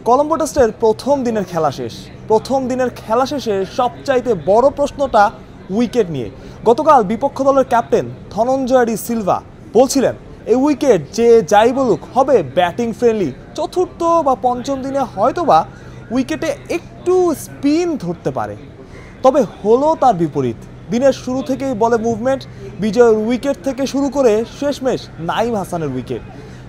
কলম্বো টেস্টের প্রথম দিনের খেলা শেষ। প্রথম দিনের খেলা শেষে সবচাইতে বড় প্রশ্নটা উইকেট নিয়ে। গতকাল বিপক্ষ দলের ক্যাপ্টেন ধনঞ্জয় ডি সিলভা বলছিলেন এই উইকেট যে যাই বলুক হবে ব্যাটিং ফ্রেন্ডলি। চতুর্থ বা পঞ্চম দিনে হয়তোবা উইকেটে একটু স্পিন ধরতে পারে, তবে হলো তার বিপরীত। দিনের শুরু থেকেই বলে মুভমেন্ট, বিজয়ের উইকেট থেকে শুরু করে শেষমেশ নাইম হাসানের উইকেট,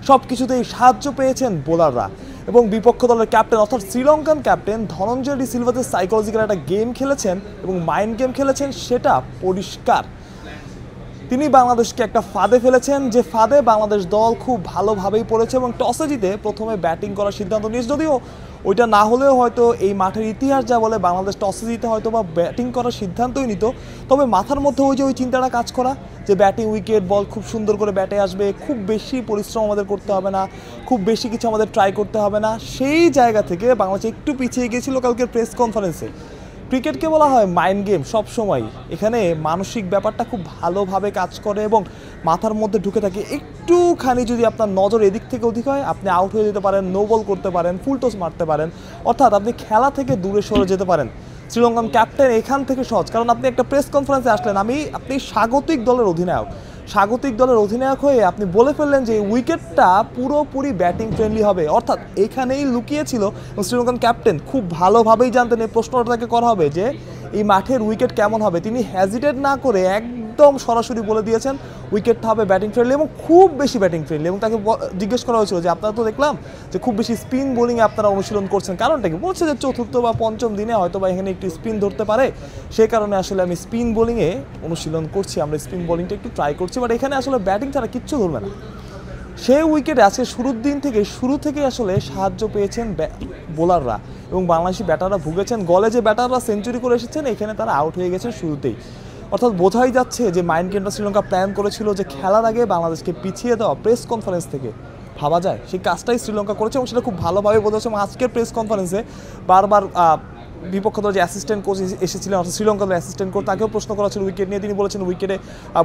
সব কিছুতেই সাহায্য পেয়েছেন বোলাররা। এবং বিপক্ষ দলের ক্যাপ্টেন অর্থাৎ Sri Lankan captain Dhananjay D Silva যে সাইকোলজিক্যাল একটা গেম খেলেছেন এবং মাইন্ড গেম খেলেছেন সেটা পরিষ্কার। তিনি বাংলাদেশকে একটা ফাঁদে ফেলেছেন, যে ফাঁদে বাংলাদেশ দল খুব ভালোভাবেই পড়েছে এবং টসে জিতে প্রথমে ব্যাটিং করার সিদ্ধান্ত নিয়েছে। যদিও ওইটা না হলেও হয়তো এই মাঠের ইতিহাস যা বলে বাংলাদেশ টসে জিতে হয়তো বা ব্যাটিং করার সিদ্ধান্তই নিত, তবে মাথার মধ্যে ওই চিন্তাটা কাজ করা যে ব্যাটিং উইকেট বল খুব সুন্দর করে ব্যাটে আসবে, খুব বেশি পরিশ্রম আমাদের করতে হবে না, খুব বেশি কিছু আমাদের ট্রাই করতে হবে না। সেই জায়গা থেকে বাংলাদেশ একটু পিছিয়ে গিয়েছিল কালকের প্রেস কনফারেন্সে। ক্রিকেটকে বলা হয় মাইন্ড গেম সবসময়, এখানে মানসিক ব্যাপারটা খুব ভালোভাবে কাজ করে এবং মাথার মধ্যে ঢুকে থাকে। একটুখানি যদি আপনার নজর এদিক থেকে ওদিক হয় আপনি আউট হয়ে যেতে পারেন, নো বল করতে পারেন, ফুল টস মারতে পারেন, অর্থাৎ আপনি খেলা থেকে দূরে সরে যেতে পারেন। শ্রীলঙ্কান ক্যাপ্টেন এখান থেকে সহজ, কারণ আপনি একটা প্রেস কনফারেন্সে আসলেন, আপনি স্বাগতিক দলের অধিনায়ক, স্বাগতিক দলের অধিনায়ক হয়ে আপনি বলে ফেললেন যে উইকেটটা পুরোপুরি ব্যাটিং ফ্রেন্ডলি হবে, অর্থাৎ এখানেই লুকিয়েছিল। শ্রীলঙ্কান ক্যাপ্টেন খুব ভালোভাবেই জানতেন এই প্রশ্নটা তাকে করা হবে যে এই মাঠের উইকেট কেমন হবে। তিনি হ্যাজিটেট না করে একদম সরাসরি বলে দিয়েছেন উইকেটটা হবে ব্যাটিং ফ্রেন্ডলি এবং খুব বেশি ব্যাটিং ফ্রেন্ডলি। এবং তাকে জিজ্ঞেস করা হয়েছিল যে আপনারা তো দেখলাম যে খুব বেশি স্পিন বোলিংয়ে আপনারা অনুশীলন করছেন, কারণটা কি? বলছে যে চতুর্থ বা পঞ্চম দিনে হয়তো বা এখানে একটু স্পিন ধরতে পারে, সে কারণে আসলে আমি স্পিন বোলিংয়ে অনুশীলন করছি, আমরা স্পিন বোলিংটা একটু ট্রাই করছি, বাট এখানে আসলে ব্যাটিং ছাড়া কিচ্ছু ধরবে না। সেই উইকেটে আজকে শুরু থেকে আসলে সাহায্য পেয়েছেন বোলাররা এবং বাংলাদেশি ব্যাটাররা ভুগেছেন। গলে যে ব্যাটাররা সেঞ্চুরি করে এসেছেন এখানে তারা আউট হয়ে গেছেন শুরুতেই, অর্থাৎ বোঝাই যাচ্ছে যে মাইন্ড গেমটা শ্রীলঙ্কা প্ল্যান করেছিল যে খেলার আগে বাংলাদেশকে পিছিয়ে দেওয়া। প্রেস কনফারেন্স থেকে ভাবা যায় সেই কাজটাই শ্রীলঙ্কা করেছে এবং সেটা খুব ভালোভাবে বোঝা যাচ্ছে। এবং আজকের প্রেস কনফারেন্সে বারবার বিপক্ষ দলের যে অ্যাসিস্ট্যান্ট কোচ এসেছিলেন অর্থাৎ শ্রীলঙ্কার অ্যাসিস্ট্যান্ট কোচ, তাকেও প্রশ্ন করা ছিল উইকেট নিয়ে। তিনি বলেছেন উইকেটে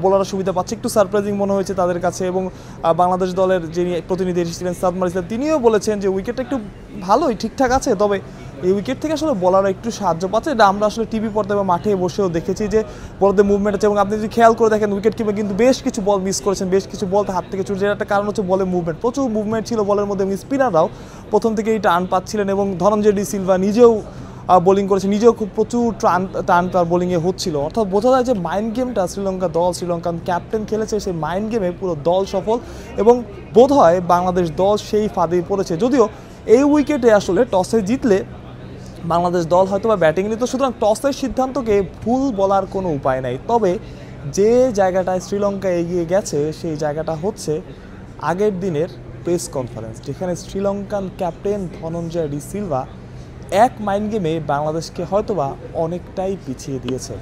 বোলাররা সুবিধা পাচ্ছে, একটু সারপ্রাইজিং মনে হয়েছে তাদের কাছে। এবং বাংলাদেশ দলের যিনি প্রতিনিধি এসেছিলেন সাদমান ইসলাম, তিনিও বলেছেন যে উইকেটটা একটু ভালোই ঠিকঠাক আছে, তবে এই উইকেট থেকে আসলে বলাররা একটু সাহায্য পাচ্ছে। এটা আমরা আসলে টিভি পর্দায় বা মাঠে বসেও দেখেছি যে বলদের মুভমেন্ট আছে। এবং আপনি যদি খেয়াল করে দেখেন উইকেট কিপার কিন্তু বেশ কিছু বল মিস করেছেন, বেশ কিছু বল হাত থেকে ছুটে, যেটা একটা কারণ হচ্ছে বলের মুভমেন্ট, প্রচুর মুভমেন্ট ছিল বলের মধ্যে। এবং স্পিনাররাও প্রথম থেকেই টার্ন পাচ্ছিলেন এবং ধনঞ্জয় ডি সিলভা নিজেও বোলিং করেছে, নিজেও খুব প্রচুর টার্ন তার বোলিংয়ে হচ্ছিল। অর্থাৎ বোঝা যায় যে মাইন্ড গেমটা শ্রীলঙ্কান ক্যাপ্টেন খেলেছে, সেই মাইন্ড গেমে পুরো দল সফল এবং বোধহয় বাংলাদেশ দল সেই ফাঁদেই পড়েছে। যদিও এই উইকেটে আসলে টসে জিতলে বাংলাদেশ দল হয়তো বা ব্যাটিং নিত, সুতরাং টসের সিদ্ধান্তকে ভুল বলার কোনো উপায় নাই। তবে যে জায়গাটায় শ্রীলঙ্কা এগিয়ে গেছে সেই জায়গাটা হচ্ছে আগের দিনের প্রেস কনফারেন্স, যেখানে Sri Lankan captain Dhananjay D Silva এক মাইন্ড গেমে বাংলাদেশকে হয়তোবা অনেকটাই পিছিয়ে দিয়েছে।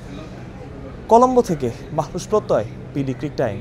কলম্বো থেকে মাহফুজ প্রত্যয়, পিডি ক্রিক টাইম।